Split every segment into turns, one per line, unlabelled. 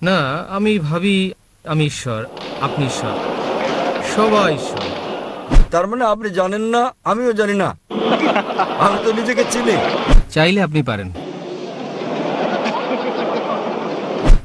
না, আমি ভাবি আমি ঈশ্বর, আপনি ঈশ্বর, সবাই ঈশ্বর।
তার মানে আপনি জানেন না, আমিও জানি না। আমি তো নিজেকে চিনি।
চাইলে আপনি পারেন।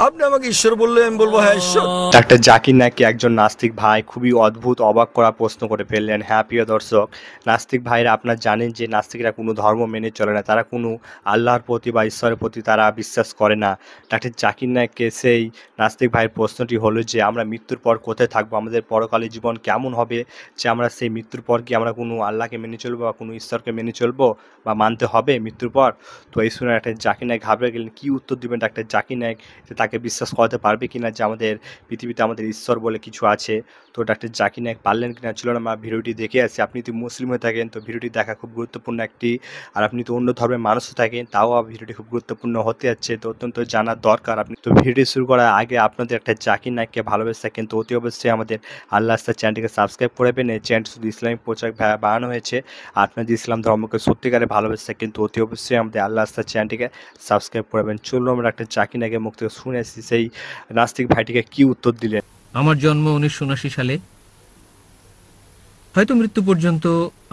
আপনি আমাকে ঈশ্বর বললে আমি বলবো হ্যাঁ ঈশ্বর।
ডাক্তার জাকির নাকি একজন নাস্তিক ভাই খুবই অদ্ভুত অবাক করা প্রশ্ন করে ফেললেন। হ্যাঁ প্রিয় দর্শক, নাস্তিক ভাইরা আপনারা জানেন যে নাস্তিকরা কোনো ধর্ম মেনে চলে না, তারা কোনো আল্লাহর প্রতি বা ঈশ্বরের প্রতি তারা বিশ্বাস করে না। ডাক্তার জাকির নাইককে সেই নাস্তিক ভাইয়ের প্রশ্নটি হলো যে আমরা মৃত্যুর পর কোথায় থাকবো, আমাদের পরকালীন জীবন কেমন হবে, যে আমরা সেই মৃত্যুর পর কি আমরা কোনো আল্লাহকে মেনে চলবো বা কোনো ঈশ্বরকে মেনে চলবো বা মানতে হবে মৃত্যুর পর। তো এই শুনে ডাক্তার জাকির নাইক ঘাবড়ে গেলেন, কী উত্তর দেবেন ডাক্তার জাকির নাইক, যে তাকে বিশ্বাস করাতে পারবে কিনা যে আমাদের পৃথিবীতে আমাদের ঈশ্বর বলে কিছু আছে। তো ডাক্তার জাকির নাইক পারলেন কিনা, চলুন আমরা ভিডিওটি দেখে আসি। আপনি যদি মুসলিম হয়ে থাকেন তো ভিডিওটি দেখা খুব গুরুত্বপূর্ণ একটি, আর আপনি তো অন্য ধর্মের মানুষও থাকেন তাও ভিডিওটি খুব গুরুত্বপূর্ণ হতে যাচ্ছে, তো অত্যন্ত জানার দরকার। আপনি তো ভিডিও শুরু করার আগে আপনাদের একটা জাকির নাইককে ভালোবেসে থাকেন তো অতি অবশ্যই আমাদের আল্লাহ আস্তার চ্যানেলটিকে সাবস্ক্রাইব করবেন। এই চ্যানেল শুধু ইসলামিক প্রচার বানানো হয়েছে, আপনাদের ইসলাম ধর্মকে সত্যিকারে ভালোবেসে থাকেন তো অতি অবশ্যই আমাদের আল্লাহ আস্তার চ্যানেলটিকে সাবস্ক্রাইব করবেন। চলুন আমরা একটা জাকির নাইকের মুখ থেকে শুনে আসি সেই নাস্তিক ভাইটিকে কি উত্তর দিলেন।
আমার জন্ম 1979 সালে। হয়তো মৃত্যু পর্যন্ত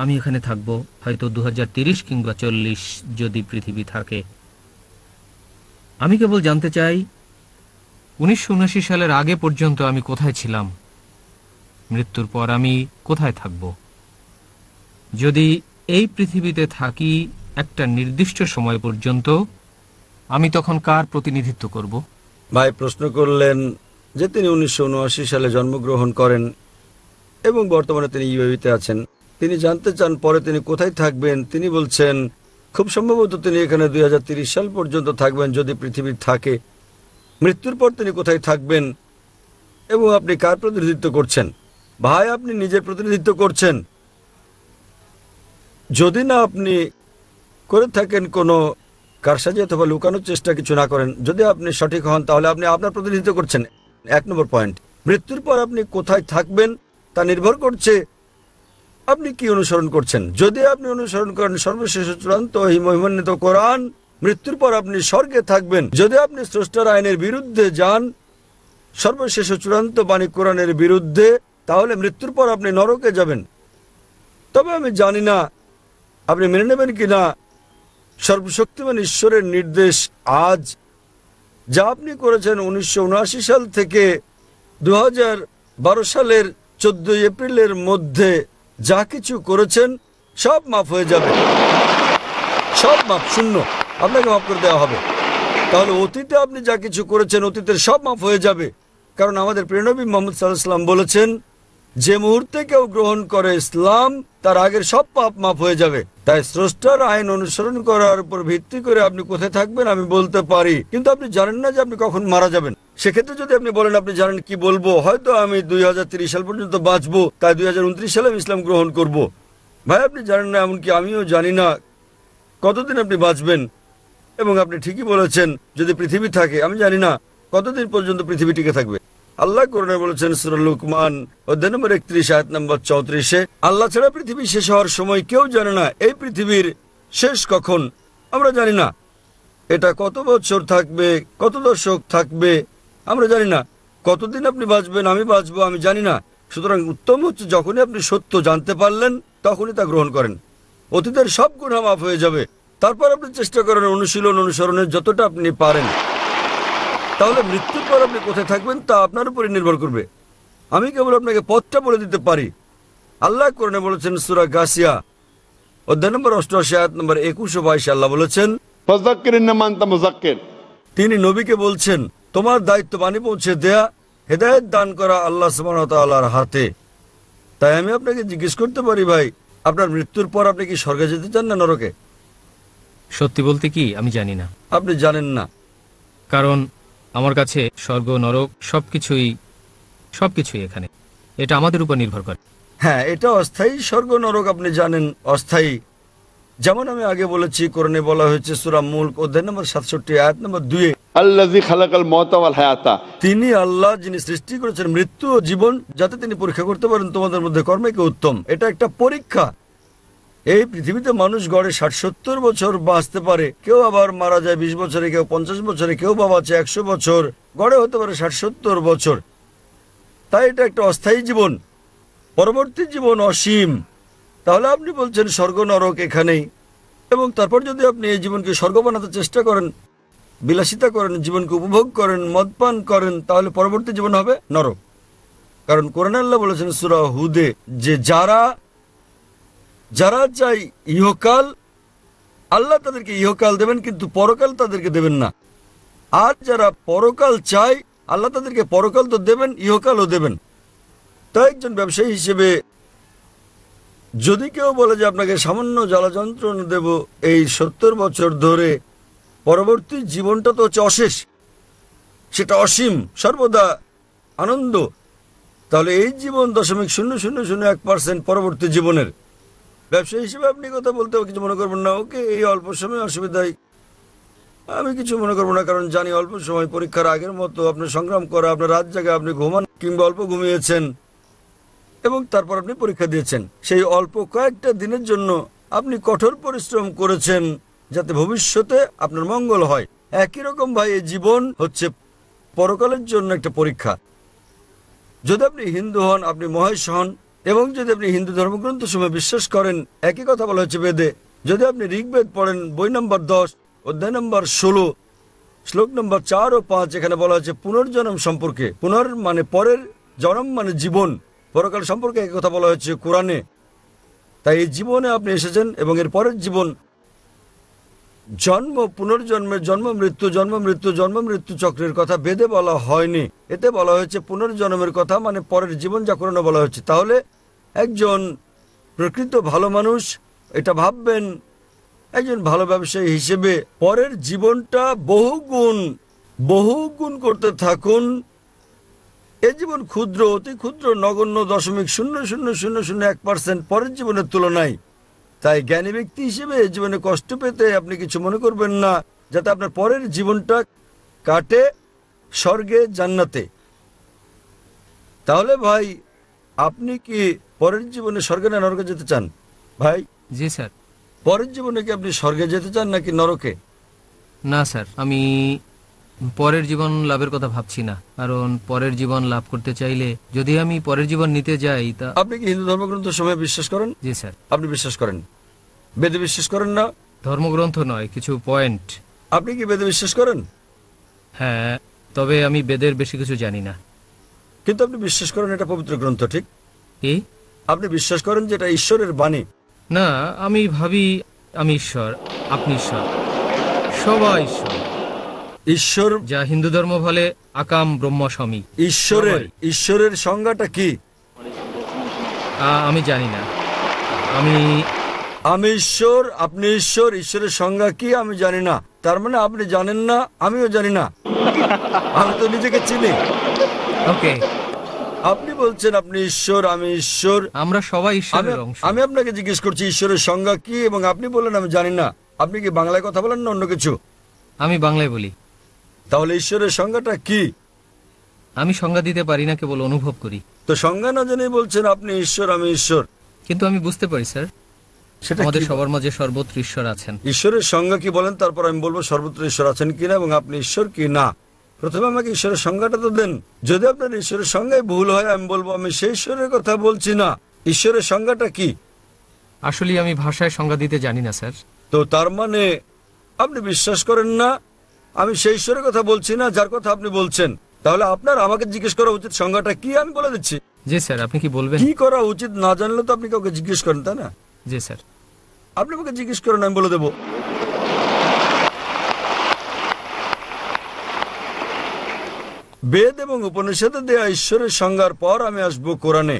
আমি এখানে থাকবো, হয়তো 2030 কিংবা 40 যদি পৃথিবী থাকে। আমি কেবল জানতে চাই 1979 সালের আগে পর্যন্ত আমি কোথায় ছিলাম, মৃত্যুর পর আমি কোথায় থাকব। যদি এই পৃথিবীতে থাকি একটা নির্দিষ্ট সময় পর্যন্ত, আমি তখন কার প্রতিনিধিত্ব করব?
ভাই প্রশ্ন করলেন যে তিনি 1979 সালে জন্মগ্রহণ করেন এবং বর্তমানে তিনি ইউএইতে আছেন। তিনি জানতে চান পরে তিনি কোথায় থাকবেন। তিনি বলছেন খুব সম্ভবত তিনি এখানে 2030 সাল পর্যন্ত থাকবেন যদি পৃথিবী থাকে। মৃত্যুর পর তিনি কোথায় থাকবেন এবং আপনি কার প্রতিনিধিত্ব করছেন? ভাই আপনি নিজের প্রতিনিধিত্ব করছেন। যদি না আপনি করে থাকেন কোনো কারসাজি অথবা লুকানোর চেষ্টা কিছু না করেন, যদি আপনি সঠিক হন তাহলে আপনি আপনার প্রতিনিধিত্ব করছেন। 1 নম্বর পয়েন্ট, মৃত্যুর পর আপনি কোথায় থাকবেন তা নির্ভর করছে আপনি কি অনুসরণ করছেন। যদি আপনি অনুসরণ করেন সর্বশেষ চূড়ান্ত মহিমান্বিত কোরআন, মৃত্যুর পর আপনি স্বর্গে থাকবেন। যদি আপনি স্রষ্টার আইনের বিরুদ্ধে যান, সর্বশেষ চূড়ান্ত বাণী কোরআনের বিরুদ্ধে, তাহলে মৃত্যুর পর আপনি নরকে যাবেন। তবে আমি জানি না আপনি মেনে নেবেন কিনা সর্বশক্তিমান ঈশ্বরের নির্দেশ আজ যা আপনি করেছেন 1979 সাল থেকে 2012 সালের 14 এপ্রিলের মধ্যে যা কিছু করেছেন সব মাফ হয়ে যাবে, সব মাফ, শূন্য, আপনাকে মাফ করে দেওয়া হবে। তাহলে অতীতে আপনি যা কিছু করেছেন অতীতের সব মাফ হয়ে যাবে, কারণ আমাদের প্রিয় নবী মুহাম্মদ সাল্লাল্লাহু আলাইহি ওয়াসাল্লাম বলেছেন যে মুহূর্তে কেউ গ্রহণ করে ইসলাম তার আগের সব পাপ মাফ হয়ে যাবে। তাই স্রষ্টার আইন অনুসরণ করার উপর ভিত্তি করে আপনি কোথায় থাকবেন আমি বলতে পারি, কিন্তু আপনি জানেন না যে আপনি কখন মারা যাবেন। সেক্ষেত্রে যদি আপনি বলেন আপনি জানেন কি বলবো, হয়তো আমি 2030 সাল পর্যন্ত বাঁচবো, তাই 2029 সালে আমি ইসলাম গ্রহণ করব। ভাই আপনি জানেন না, এমনকি আমিও জানি না কতদিন আপনি বাঁচবেন। এবং আপনি ঠিকই বলেছেন যদি পৃথিবী থাকে, আমি জানি না কতদিন পর্যন্ত পৃথিবী টিকে থাকবে। আল্লাহ কোরআনে বলেছেন সূরা লুকমান অধ্যায় নম্বর 31 আয়াত নম্বর 34, আল্লাহ ছাড়া পৃথিবী শেষ হওয়ার সময় কেউ জানে না। এই পৃথিবীর শেষ কখন আমরা জানি না, এটা কত বছর থাকবে, কত দশক থাকবে আমরা জানি না, কতদিন আপনি বাঁচবেন আমি বাঁচবো আমি জানি না। সুতরাং উত্তম হচ্ছে যখনই আপনি সত্য জানতে পারলেন তখনই তা গ্রহণ করেন। অতীতের সব গুনাহ মাফ হয়ে যাবে। তারপর আপনি চেষ্টা করেন অনুশীলন অনুসরণের যতটা আপনি পারেন। তাহলে মৃত্যুর পর আপনি কোথায় থাকবেন তা আপনার উপরে নির্ভর করবে। আমি কেবল আপনাকে পথটা বলে দিতে পারি। আল্লাহ কোরআনে বলেছেন সূরা গাসিয়া অধ্যায় নম্বর 88 আয়াত নম্বর 21 ও 22, আল্লাহ বলেছেন তিনি নবীকে বলছেন তোমার দায়িত্ব বাণী পৌঁছে দেয়া, হেদায়েত দান করা আল্লাহ সুবহানাহু ওয়া তাআলার হাতে। তাই আমি আপনাকে জিজ্ঞেস করতে পারি ভাই, আপনার মৃত্যুর পর আপনি কি স্বর্গে যেতে চান না নরকে?
সত্যি বলতে কি আমি জানি না।
আপনি জানেন না?
কারণ আমার কাছে স্বর্গ নরক সবকিছুই এখানে, এটা আমাদের উপর নির্ভর করে।
হ্যাঁ, এটা অস্থায়ী। স্বর্গ নরক আপনি জানেন অস্থায়ী। যেমন আমি আগে বলেছি কোরআনে বলা হয়েছে সূরা মুলক অধ্যায় নম্বর 67 আয়াত নম্বর 2,
আল্লাযী খালাকাল মাউতা ওয়াল হায়াতা,
তিনি আল্লাহ যিনি সৃষ্টি করেছেন মৃত্যু ও জীবন যাতে তিনি পরীক্ষা করতে পারেন তোমাদের মধ্যে কর্মে কে উত্তম। এটা একটা পরীক্ষা। এই পৃথিবীতে মানুষ গড়ে 60-70 বছর বাঁচতে পারে, কেউ আবার মারা যায় 20 বছরে, কেউ 50 বছরে, কেউ বা বাঁচে 100 বছর, গড়ে হতে পারে 60-70 বছর। তাই এটা একটা অস্থায়ী জীবন, পরবর্তী জীবন অসীম। তাহলে আপনি বলছেন স্বর্গ নরক এখানেই, এবং তারপর যদি আপনি এই জীবনকে স্বর্গ বানাতে চেষ্টা করেন, বিলাসিতা করেন, জীবনকে উপভোগ করেন, মদপান করেন, তাহলে পরবর্তী জীবন হবে নরক। কারণ কোরআনে আল্লাহ বলেছেন সূরা হুদে যে যারা চাই ইহকাল, আল্লাহ তাদেরকে ইহকাল দেবেন, কিন্তু পরকাল তাদেরকে দেবেন না। আর যারা পরকাল চায়, আল্লাহ তাদেরকে পরকাল তো দেবেন, ইহকালও দেবেন। তাই একজন ব্যবসায়ী হিসেবে যদি কেউ বলে যে আপনাকে সামান্য জ্বালা যন্ত্রণা দেব এই 70 বছর ধরে, পরবর্তী জীবনটা তো হচ্ছে অশেষ, সেটা অসীম, সর্বদা আনন্দ, তাহলে এই জীবন 0.0001% পরবর্তী জীবনের। ব্যবসায়ী হিসেবে আপনি কথা বলতে কিছু মনে করবেন না, ওকে এই অল্প সময় অসুবিধায় আমি কিছু মনে করবো না, কারণ জানি অল্প সময় পরীক্ষার আগের মতো আপনার সংগ্রাম করা, আপনার রাত জায়গায় আপনি ঘুমান কিংবা অল্প ঘুমিয়েছেন এবং তারপর আপনি পরীক্ষা দিয়েছেন। সেই অল্প কয়েকটা দিনের জন্য আপনি কঠোর পরিশ্রম করেছেন যাতে ভবিষ্যতে আপনার মঙ্গল হয়। একই রকম ভাই এই জীবন হচ্ছে পরকালের জন্য একটা পরীক্ষা। যদি আপনি হিন্দু হন, আপনি মহেশ হন, এবং যদি আপনি হিন্দু ধর্মগ্রন্থ সময় বিশ্বাস করেন, একই কথা বলা হচ্ছে বেদে। যদি আপনি ঋগ্বেদ পড়েন বই নম্বর 10 অধ্যায় নম্বর 16 শ্লোক নম্বর 4 ও 5, এখানে বলা হচ্ছে পুনর্জন্ম সম্পর্কে। পুনর মানে পরের, জন্ম মানে জীবন, পরকাল সম্পর্কে একই কথা বলা হচ্ছে কোরআনে। তাই এই জীবনে আপনি এসেছেন এবং এর পরের জীবন জন্ম, পুনর্জন্মের জন্ম মৃত্যু, জন্ম মৃত্যু, জন্ম মৃত্যু চক্রের কথা বেদে বলা হয়নি। এতে বলা হয়েছে পুনর্জন্মের কথা, মানে পরের জীবন, যা কোরআনে বলা হচ্ছে। তাহলে একজন প্রকৃত ভালো মানুষ এটা ভাববেন, একজন ভালো ব্যবসায়ী হিসেবে পরের জীবনটা বহু গুণ করতে থাকুন। এই জীবন ক্ষুদ্র, অতি ক্ষুদ্র, নগণ্য, 0.0001% পরের জীবনের তুলনায়। তাই জ্ঞানী ব্যক্তি হিসেবে এই জীবনে কষ্ট পেতে আপনি কিছু মনে করবেন না, যাতে আপনার পরের জীবনটা কাটে স্বর্গে, জান্নাতে। তাহলে ভাই, আপনি কি পরের জীবনে স্বর্গে না নরকে যেতে চান? ভাই
জি স্যার।
পরের জীবনে কি আপনি স্বর্গে যেতে চান নাকি নরকে?
না স্যার, আমি পরের জীবন লাভের কথা ভাবছি না, কারণ পরের জীবন লাভ করতে চাইলে যদি আমি পরের জীবন নিতে যাই তা।
আপনি কি হিন্দু ধর্মগ্রন্থ সময় বিশ্বাস করেন?
জি স্যার।
আপনি বিশ্বাস করেন? বেদে বিশ্বাস করেন না?
ধর্মগ্রন্থ নয়, কিছু পয়েন্ট।
আপনি কি বেদে বিশ্বাস করেন?
হ্যাঁ, তবে আমি বেদের বেশি কিছু জানি না।
কিন্তু আপনি বিশ্বাস করেন এটা পবিত্র গ্রন্থ, ঠিক?
কি?
আপনি বিশ্বাস করেন যে এটা ঈশ্বরের বাণী?
না, আমি ভাবি আমি ঈশ্বর, আপনি ঈশ্বর, সবাই ঈশ্বর।
ঈশ্বর,
যা হিন্দু ধর্ম বলে আকাম ব্রহ্ম স্বামী।
ঈশ্বরের সংজ্ঞাটা কি?
আমি জানি না।
আমি ঈশ্বর, আপনি ঈশ্বর, ঈশ্বরের সংজ্ঞা কি আমি জানি না। তার মানে আপনি জানেন না, আমিও জানি না। আমি তো নিজেকে চিনি।
ওকে,
আপনি বলছেন আপনি ঈশ্বর, আমি ঈশ্বর,
আমরা সবাই ঈশ্বরের অংশ।
আমি আপনাকে জিজ্ঞেস করছি ঈশ্বরের সংজ্ঞা কি, এবং আপনি বললেন আমি জানি না। আপনি কি বাংলায় কথা বলেন না অন্য কিছু?
আমি বাংলায় বলি।
তাহলে ঈশ্বরের সংজ্ঞাটা কি?
আমি সংজ্ঞা দিতে পারি না, কেবল অনুভব করি।
তো সংজ্ঞা না জেনে বলছেন আপনি ঈশ্বর, আমি ঈশ্বর।
কিন্তু আমি বুঝতে পারি স্যার,
সেটা
আমাদের
কি?
সবার মাঝে সর্বত্র ঈশ্বর আছেন।
ঈশ্বরের সংজ্ঞা কি বলেন, তারপর আমি বলবো সর্বত্র ঈশ্বর আছেন কিনা এবং আপনি ঈশ্বর কি না। প্রথমে আমাকে ঈশ্বরের সংজ্ঞাটা তো দেন। যদি আপনার ঈশ্বরের সংজ্ঞায় ভুল হয়, আমি বলবো আমি সেই ঈশ্বরের কথা বলছি না। ঈশ্বরের সংজ্ঞাটা কি?
আসলে আমি ভাষায় সংজ্ঞা দিতে জানি না স্যার।
তো তার মানে আপনি বিশ্বাস করেন না, আমি সেই ঈশ্বরের কথা বলছি না যার কথা আপনি বলছেন। তাহলে আপনার আমাকে জিজ্ঞেস করা উচিত সংজ্ঞাটা কি, আমি বলে দিচ্ছি।
জি স্যার, আপনি কি বলবেন?
কি করা উচিত না জানলে তো আপনি কাউকে জিজ্ঞেস করেন, তাই না?
জি স্যার।
আপনি আমাকে জিজ্ঞেস করেন, আমি বলে দেবো। বেদ এবং উপনিষদে দেয়া ঈশ্বরের সংজ্ঞার পর আমি আসবো কোরআনে।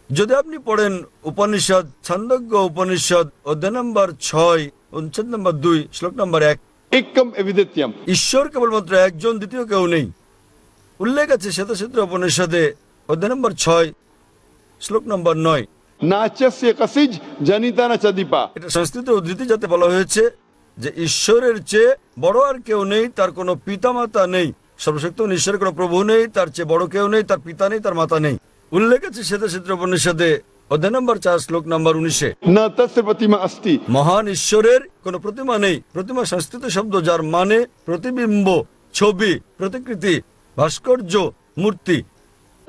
যদি আপনি পড়েন উপনিষদ, ছান্দোগ্য উপনিষদ অধ্যায় নম্বর 6 অনুচ্ছেদ নম্বর 2 শ্লোক নম্বর 1,
एकम एविदित्यम।
ঈশ্বর কেবলমাত্র একজন, দ্বিতীয় কেউ নেই। উল্লেখ আছে শ্বেতসূত্র উপনিষদে অধ্যায় নম্বর 6 শ্লোক নম্বর 9।
नाचस्य कसिज जनिता न चदीपा।
এটা সংস্কৃত উদ্ধৃতি, যাতে বলা হয়েছে যে ঈশ্বরের চেয়ে বড় আর কেউ নেই, তার কোনো পিতামাতা নেই। সর্বশক্ত ঈশ্বরের কোনো প্রভু নেই, তার চেয়ে বড় কেউ নেই, তার পিতা নেই, তার মাতা নেই। উল্লেখ আছে শ্বেতসূত্র উপনিষদে অধ্যায় নম্বর 4 শ্লোক নম্বর 19-এ
न तस्य प्रतिमा अस्ति
মহান ঈশ্বরের কোনো প্রতিমা নেই। প্রতিমা সংস্কৃত শব্দ যার মানে প্রতিবিম্ব, ছবি, প্রতিকৃতি, ভাস্কর্য, মূর্তি।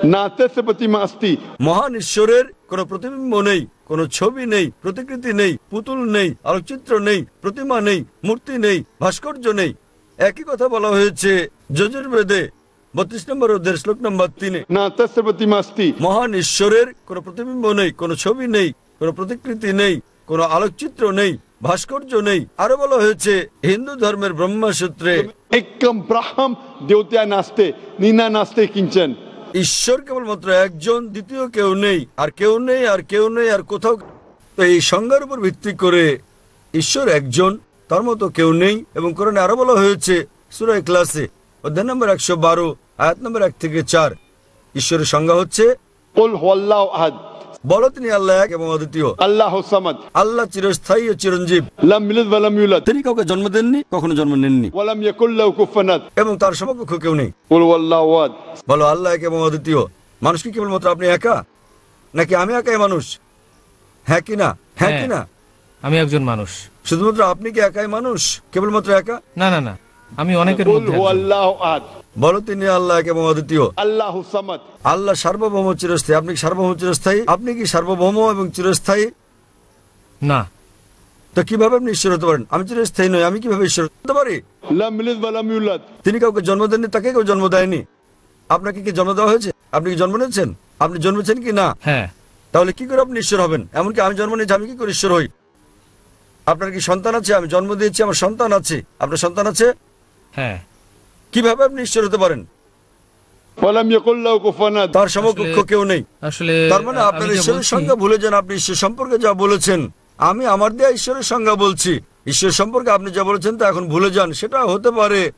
न तस्य प्रतिमा अस्ति
মহান ঈশ্বরের কোনো প্রতিবিম্ব নেই, কোনো ছবি নেই, প্রতিকৃতি নেই, পুতুল নেই, আলোকচিত্র নেই, প্রতিমা নেই, মূর্তি নেই, ভাস্কর্য নেই। একই কথা বলা হয়েছে যজুর্বেদে 32 নম্বর অধ্যায় শ্লোক নম্বর 3-এ।
न तस्य प्रतिमा अस्ति
মহান ঈশ্বরের কোনো প্রতিবিম্ব নেই, কোনো ছবি নেই, কোনো প্রতিকৃতি নেই, কোনো আলোকচিত্র নেই, ভাস্কর্য নেই। আরো বলা হয়েছে হিন্দু ধর্মের ব্রহ্মসূত্রে
एकम ब्रह्म देवत्या नास्ते नीना नास्ते किंचन
ঈশ্বর কেবলমাত্র একজন, দ্বিতীয় কেউ নেই, আর কেউ নেই, আর কেউ নেই, আর কোথাও। তো এই সংজ্ঞার উপর ভিত্তি করে ঈশ্বর একজন, তার মতো কেউ নেই। এবং কোরআনে আরো বলা হয়েছে সূরা ইখলাসে অধ্যায় নম্বর 112 আয়াত নম্বর 1 থেকে 4, ঈশ্বরের সংজ্ঞা হচ্ছে
कुल हुवल्लाहु अहद
বলো তিনি আল্লাহ এক এবং অদ্বিতীয়।
अल्लाहु समद
আল্লাহ চিরস্থায়ী ও চিরঞ্জীব।
लम यलिद वलम यूलद
তিনি কাউকে জন্ম দেননি, কখনো জন্ম নেননি,
वलम यकुल लहु कुफुवन अहद
এবং তার সমকক্ষ কেউ নেই।
कुल हुवल्लाहु अहद
বলো আল্লাহ এক এবং অদ্বিতীয়। মানুষ কি কেবলমাত্র আপনি একা, নাকি আমি একাই মানুষ? হ্যাঁ কি না? হ্যাঁ কি না?
আমি একজন মানুষ।
শুধুমাত্র আপনি কি একাই মানুষ, কেবলমাত্র একা?
না না না, আমি অনেকের
कुल
মধ্যে একজন।
हुवल्लाहु अहद
বলো তিনি আল্লাহ এক এবং অদ্বিতীয়।
अल्लाहु समद
আল্লাহ সার্বভৌম চিরস্থায়ী। আপনি কি সার্বভৌম চিরস্থায়ী? আপনি কি সার্বভৌম এবং চিরস্থায়ী?
না,
তো কিভাবে আপনি ঈশ্বর হতে পারেন? আমি চিরস্থায়ী নই, আমি কিভাবে ঈশ্বর হতে পারি?
लम यलिद वलम यूलद
তিনি কাউকে জন্ম দেননি, তাকে কেউ জন্ম দেয়নি। আপনাকে কি জন্ম দেওয়া হয়েছে? আপনি কি জন্ম নিয়েছেন? আপনি জন্মেছেন কি না?
হ্যাঁ।
তাহলে কি করে আপনি ঈশ্বর হবেন? এমনকি আমি জন্ম নিয়েছি, আমি কি করে ঈশ্বর হই? আপনার কি সন্তান আছে? আমি জন্ম দিয়েছি, আমার সন্তান আছে। আপনার সন্তান আছে?
হ্যাঁ,
কিভাবে আপনি ঈশ্বর হতে পারেন?
वलम यकुल लहु कुफुवन अहद
তার সমকক্ষ কেউ নেই।
আসলে
তার মানে আপনার
আমি যা
ঈশ্বরের
বলছি-
সংজ্ঞা ভুলে যান। আপনি ঈশ্বর সম্পর্কে যা বলেছেন, আমি আমার দেয়া ঈশ্বরের সংজ্ঞা বলছি। ঈশ্বর সম্পর্কে আপনি যা বলেছেন তা এখন ভুলে যান। সেটা হতে পারে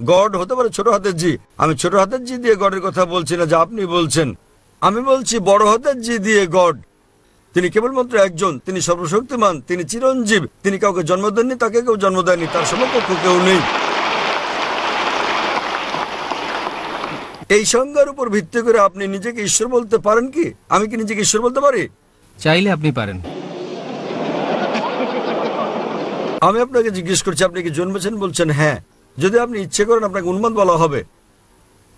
গড, হতে পারে ছোট হাতের জি। আমি ছোট হাতের জি দিয়ে গডের কথা বলছি না যা আপনি বলছেন। আমি বলছি বড় হাতের জি দিয়ে গড। তিনি কেবলমাত্র একজন, তিনি সর্বশক্তিমান, তিনি চিরঞ্জীব। তিনি কাউকে জন্ম দেননি, তাকে কেউ জন্ম দেয়নি, তার সমকক্ষ কেউ নেই। এই সংজ্ঞার উপর ভিত্তি করে আপনি নিজেকে ঈশ্বর বলতে পারেন কি? আমি কি নিজেকে ঈশ্বর বলতে পারি?
চাইলে আপনি পারেন।
আমি আপনাকে জিজ্ঞেস করছি, আপনি কি জন্মেছেন? বলছেন হ্যাঁ। যদি আপনি ইচ্ছে করেন আপনাকে উন্মাদ বলা হবে।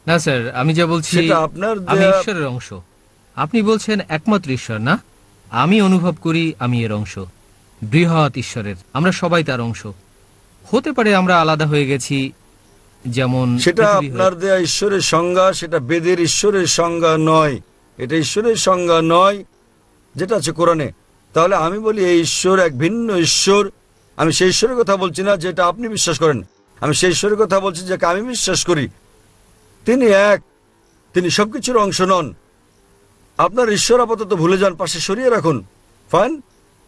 না স্যার, আমি যা বলছি
সেটা আপনার
আমি
দেয়া-
ঈশ্বরের অংশ। আপনি বলছেন একমাত্র ঈশ্বর না, আমি অনুভব করি আমি এর অংশ, বৃহৎ ঈশ্বরের। আমরা সবাই তার অংশ। হতে পারে আমরা আলাদা হয়ে গেছি, যেমন
সেটা
পৃথিবী
আপনার দেয়া ঈশ্বরের সংজ্ঞা, সেটা বেদের ঈশ্বরের সংজ্ঞা নয়। এটা ঈশ্বরের সংজ্ঞা নয় যেটা আছে কোরআনে। তাহলে আমি বলি এই ঈশ্বর এক ভিন্ন ঈশ্বর। আমি সেই ঈশ্বরের কথা বলছি না যেটা আপনি বিশ্বাস করেন। আমি সেই ঈশ্বরের কথা বলছি যাকে আমি বিশ্বাস করি। তিনি এক, তিনি সবকিছুর অংশ নন। আপনার ঈশ্বর আপাতত ভুলে যান, পাশে সরিয়ে রাখুন। ফাইন,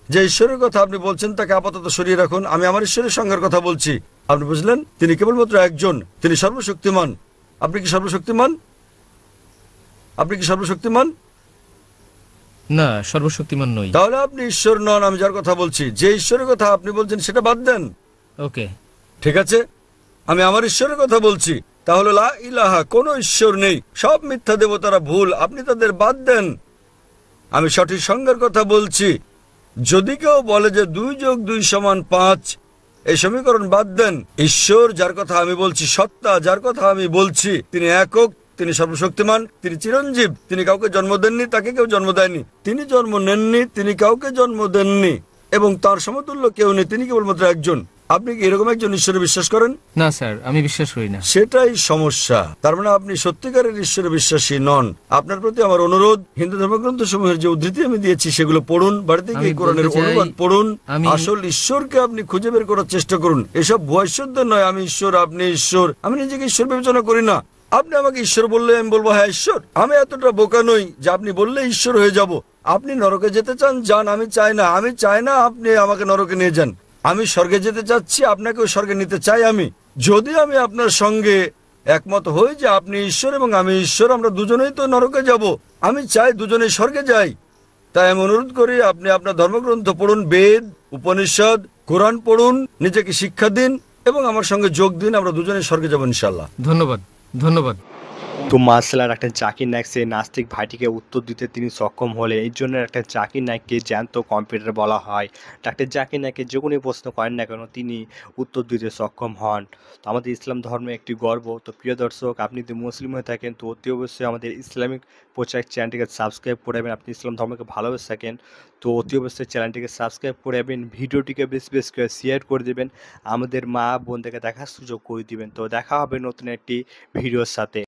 যে ঈশ্বরের কথা আপনি বলছেন তাকে আপাতত সরিয়ে রাখুন। আমি আমার ঈশ্বরের সংজ্ঞার কথা বলছি। আপনি বুঝলেন? তিনি কেবলমাত্র একজন, তিনি সর্বশক্তিমান। আপনি কি সর্বশক্তিমান? আপনি কি সর্বশক্তিমান?
না, সর্বশক্তিমান নই।
তাহলে আপনি ঈশ্বর নন। আমি যার কথা বলছি, যে ঈশ্বরের কথা আপনি বলছেন সেটা বাদ দেন।
ওকে,
ঠিক আছে, আমি আমার ঈশ্বরের কথা বলছি। তাহলে লা ইলাহা, কোনো ঈশ্বর নেই, সব মিথ্যা দেবতারা ভুল, আপনি তাদের বাদ দেন। আমি সঠিক সংজ্ঞার কথা বলছি। যদি কেউ বলে যে 2 + 2 = 5, এই সমীকরণ বাদ দেন। ঈশ্বর যার কথা আমি বলছি, সত্তা যার কথা আমি বলছি, তিনি একক, তিনি সর্বশক্তিমান, তিনি চিরঞ্জীব। তিনি কাউকে জন্ম দেননি, তাকে কেউ জন্ম দেয়নি। তিনি জন্ম নেননি, তিনি কাউকে জন্ম দেননি, এবং তার সমতুল্য কেউ নেই। তিনি কেবলমাত্র একজন। আপনি কি এরকম একজন ঈশ্বরে বিশ্বাস করেন?
না স্যার, আমি বিশ্বাস করি না।
সেটাই সমস্যা। তার মানে আপনি সত্যিকারের ঈশ্বরে বিশ্বাসী নন। আপনার প্রতি আমার অনুরোধ, হিন্দু ধর্মগ্রন্থ সমূহের যে উদ্ধৃতি আমি দিয়েছি সেগুলো পড়ুন, বাড়িতে গিয়ে
আমি
কোরআনের
বলতে চাই,
অনুবাদ পড়ুন।
আমি-
আসল ঈশ্বরকে আপনি খুঁজে বের করার চেষ্টা করুন। এসব ভুয়া ঈশ্বরদের নয়, আমি ঈশ্বর, আপনি ঈশ্বর। আমি নিজেকে ঈশ্বর বিবেচনা করি না। আপনি আমাকে ঈশ্বর বললে আমি বলবো হ্যাঁ ঈশ্বর। আমি এতটা বোকা নই যে আপনি বললে ঈশ্বর হয়ে যাব। আপনি নরকে যেতে চান, যান। আমি চাই না। আমি চাই না আপনি আমাকে নরকে নিয়ে যান। আমি স্বর্গে যেতে চাচ্ছি, আপনাকেও স্বর্গে নিতে চাই। আমি যদি আমি আপনার সঙ্গে একমত হই যে আপনি ঈশ্বর এবং আমি ঈশ্বর, আমরা দুজনেই তো নরকে যাব। আমি চাই দুজনেই স্বর্গে যাই। তাই আমি অনুরোধ করি আপনি আপনার ধর্মগ্রন্থ পড়ুন, বেদ, উপনিষদ, কোরআন পড়ুন, নিজেকে শিক্ষা দিন এবং আমার সঙ্গে যোগ দিন। আমরা দুজনেই স্বর্গে যাব ইনশাআল্লাহ।
ধন্যবাদ, ধন্যবাদ।
তো মার্শাল্লাহ ডাক্তার জাকির নায়েক সেই নাস্তিক ভাইটিকে উত্তর দিতে তিনি সক্ষম হলেন। এই জন্য ডাক্তার জাকির নায়েককে জ্যান্ত কম্পিউটার বলা হয়। ডাক্তার জাকির নায়েককে যে কোনো প্রশ্ন করেন না কেন তিনি উত্তর দিতে সক্ষম হন। তো আমাদের ইসলাম ধর্মে একটি গর্ব। তো প্রিয় দর্শক, আপনি যদি মুসলিম হয়ে থাকেন তো অতি অবশ্যই আমাদের ইসলামিক প্রচার চ্যানেলটিকে সাবস্ক্রাইব করে যাবেন। আপনি ইসলাম ধর্মকে ভালোবেসে থাকেন তো অতি অবশ্যই চ্যানেলটিকে সাবস্ক্রাইব করে যাবেন, ভিডিওটিকে বেশি বেশি করে শেয়ার করে দেবেন, আমাদের মা বোনদেরকে দেখার সুযোগ করে দিবেন। তো দেখা হবে নতুন একটি ভিডিওর সাথে।